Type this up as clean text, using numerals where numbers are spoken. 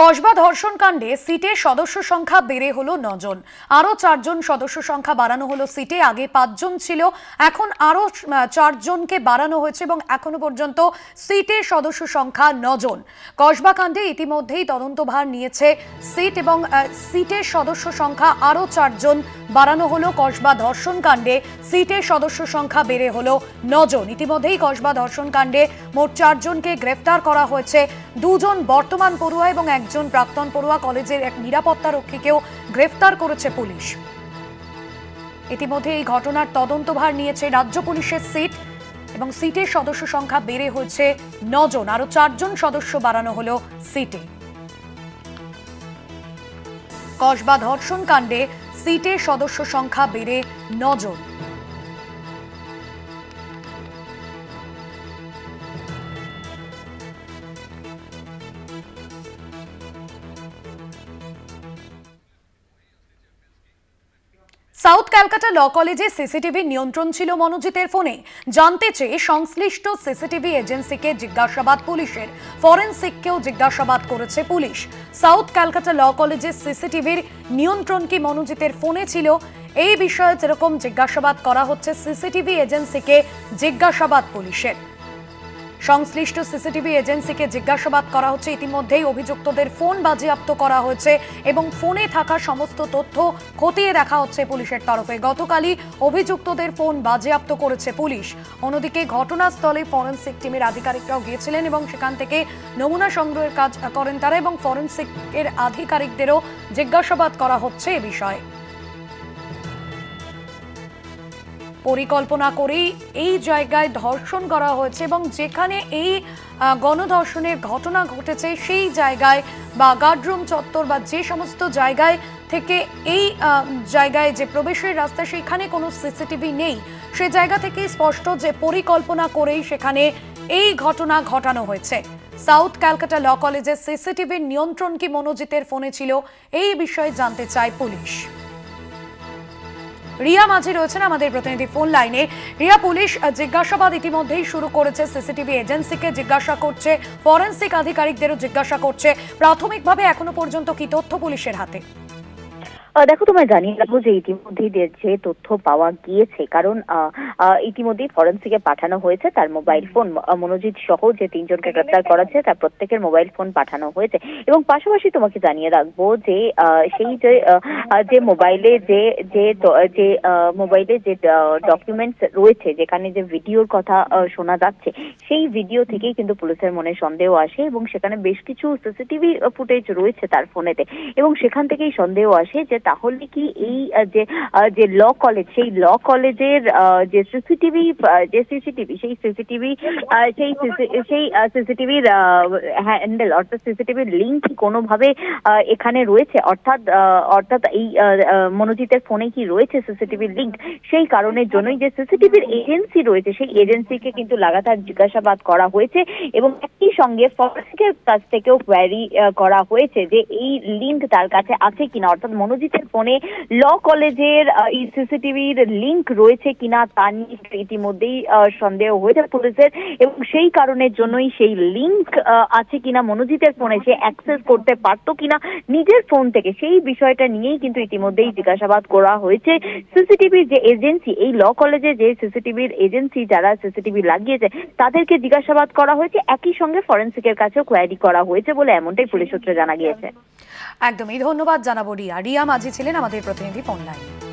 কসবা ধর্ষণ কাণ্ডে সিটের সদস্য সংখ্যা বেড়ে হলো 9 জন। আরো 4 জন সদস্য সংখ্যা বাড়ানো হলো সিটে। আগে 5 জন ছিল, এখন আরো 4 জনকে বাড়ানো হয়েছে এবং এখনো পর্যন্ত সিটের সদস্য সংখ্যা 9 জন। কসবা কাণ্ডে ইতিমধ্যেই তদন্তভার নিয়েছে সিট এবং সিটের সদস্য সংখ্যা আরো 4 জন বাড়ানো হলো। কসবা ধর্ষণ কাণ্ডে সিটের সদস্য সংখ্যা বেড়ে হলো 9 জন। ইতিমধ্যেই কসবা ধর্ষণ কাণ্ডে মোট 4 জনকে গ্রেফতার করা হয়েছে। 2 জন বর্তমান পড়ুয়া এবং একজন প্রাক্তন পড়ুয়া কলেজের এক নিরাপত্তা রক্ষীকেও গ্রেফতার করেছে পুলিশ। ইতিমধ্যে এই ঘটনার তদন্তভার নিয়েছে রাজ্য পুলিশের সিট এবং সিটের সদস্য সংখ্যা বেড়ে হয়েছে 9 জন। আরো 4 জন সদস্য বাড়ানো হলো সিটে। কসবা ধর্ষণ কাণ্ডে সিটের সদস্য সংখ্যা বেড়ে 9 জন। সাউথ ক্যালকাটা ল কলেজে সিসিটিভি নিয়ন্ত্রণ ছিল মনোজিতের ফোনে। জানতে চেয়ে সংশ্লিষ্ট সিসিটিভি এজেন্সিকে জিজ্ঞাসাবাদ পুলিশের। ফরেনসিককেও জিজ্ঞাসাবাদ করেছে পুলিশ। সাউথ ক্যালকাটা ল কলেজের সিসিটিভির নিয়ন্ত্রণ কি মনোজিতের ফোনে ছিল, এই বিষয়ে যেরকম জিজ্ঞাসাবাদ করা হচ্ছে সিসিটিভি এজেন্সিকে জিজ্ঞাসাবাদ পুলিশের। সংশ্লিষ্ট সিসিটিভি এজেন্সিকে জিজ্ঞাসাবাদ করা হচ্ছে। ইতিমধ্যেই অভিযুক্তদের ফোন বাজেয়াপ্ত করা হয়েছে এবং ফোনে থাকা সমস্ত তথ্য খতিয়ে দেখা হচ্ছে পুলিশের তরফে। গতকালই অভিযুক্তদের ফোন বাজেয়াপ্ত করেছে পুলিশ। অন্যদিকে ঘটনাস্থলে ফরেনসিক টিমের আধিকারিকরাও গিয়েছিলেন এবং সেখান থেকে নমুনা সংগ্রহের কাজ করেন তারা এবং ফরেনসিকের আধিকারিকদেরও জিজ্ঞাসাবাদ করা হচ্ছে এ বিষয়ে। পরিকল্পনা করেই এই জায়গায় ধর্ষণ করা হয়েছে এবং যেখানে এই গণধর্ষণের ঘটনা ঘটেছে সেই জায়গায় বা গার্ডরুম চত্বর বা যে সমস্ত জায়গায় থেকে এই জায়গায় যে প্রবেশের রাস্তা সেখানে কোনো সিসিটিভি নেই, সে জায়গা থেকেই স্পষ্ট যে পরিকল্পনা করেই সেখানে এই ঘটনা ঘটানো হয়েছে। সাউথ ক্যালকাটা ল কলেজের সিসিটিভির নিয়ন্ত্রণ কি মনোজিতের ফোনে ছিল, এই বিষয়ে জানতে চায় পুলিশ। রিয়া মাঝি রয়েছেন আমাদের প্রতিনিধি ফোন লাইনে। রিয়া, পুলিশ জিজ্ঞাসাবাদ ইতিমধ্যেই শুরু করেছে, সিসিটিভি এজেন্সিকে জিজ্ঞাসা করছে, ফরেনসিক আধিকারিকদেরও জিজ্ঞাসা করছে। প্রাথমিকভাবে এখনো পর্যন্ত কি তথ্য পুলিশের হাতে? দেখো, তোমায় জানিয়ে রাখবো যে ইতিমধ্যেই যে তথ্য পাওয়া গিয়েছে, কারণ ইতিমধ্যেই ফরেনসিকে পাঠানো হয়েছে তার মোবাইল ফোন। মনোজিৎ সহ যে 3 জনকে গ্রেপ্তার করা হয়েছে তার প্রত্যেকের মোবাইল ফোন পাঠানো হয়েছে। এবং পাশাপাশি তোমাকে জানিয়ে রাখবো যে সেই যে মোবাইলে যে ডকুমেন্টস রয়েছে, যেখানে যে ভিডিওর কথা শোনা যাচ্ছে, সেই ভিডিও থেকেই কিন্তু পুলিশের মনে সন্দেহ আসে এবং সেখানে বেশ কিছু সিসিটিভি ফুটেজ রয়েছে তার ফোনেতে এবং সেখান থেকেই সন্দেহ আসে যে তাহলে কি এই যে ল কলেজ, সেই ল কলেজের যে সিসিটিভির হ্যান্ডেল অর্থাৎ সিসিটিভির লিঙ্ক কি কোনোভাবে এখানে রয়েছে, অর্থাৎ এই মনোজিতের ফোনে কি রয়েছে সিসিটিভির লিঙ্ক। সেই কারণের জন্যই যে সিসিটিভির এজেন্সি রয়েছে সেই এজেন্সিকে কিন্তু লাগাতার জিজ্ঞাসাবাদ করা হয়েছে এবং একই সঙ্গে ফরেনসিকের কাছ থেকেও কোয়ারি করা হয়েছে যে এই লিঙ্ক তার কাছে আছে কিনা, অর্থাৎ মনোজিতের ফোনে ল কলেজের এই সিসিটিভির লিঙ্ক রয়েছে কিনা তা নিয়ে ইতিমধ্যেই সন্দেহ হয়েছে পুলিশের এবং সেই কারণের জন্যই সেই লিঙ্ক আছে কিনা মনোজিতের ফোনে সে অ্যাক্সেস করতে পারতো কিনা নিজের ফোন থেকে, সেই বিষয়টা নিয়েই কিন্তু ইতিমধ্যেই জিজ্ঞাসাবাদ করা হয়েছে। সিসিটিভির যে এজেন্সি, এই ল কলেজে যে সিসিটিভির এজেন্সি যারা সিসিটিভি লাগিয়েছে তাদেরকে জিজ্ঞাসাবাদ করা হয়েছে, একই সঙ্গে ফরেনসিকের কাছেও কোয়ারি করা হয়েছে বলে এমনটাই পুলিশ সূত্রে জানা গিয়েছে। একদমই ধন্যবাদ জানাবো রিয়া। রিয়া মাঝি ছিলেন আমাদের প্রতিনিধি ফোন লাইনে।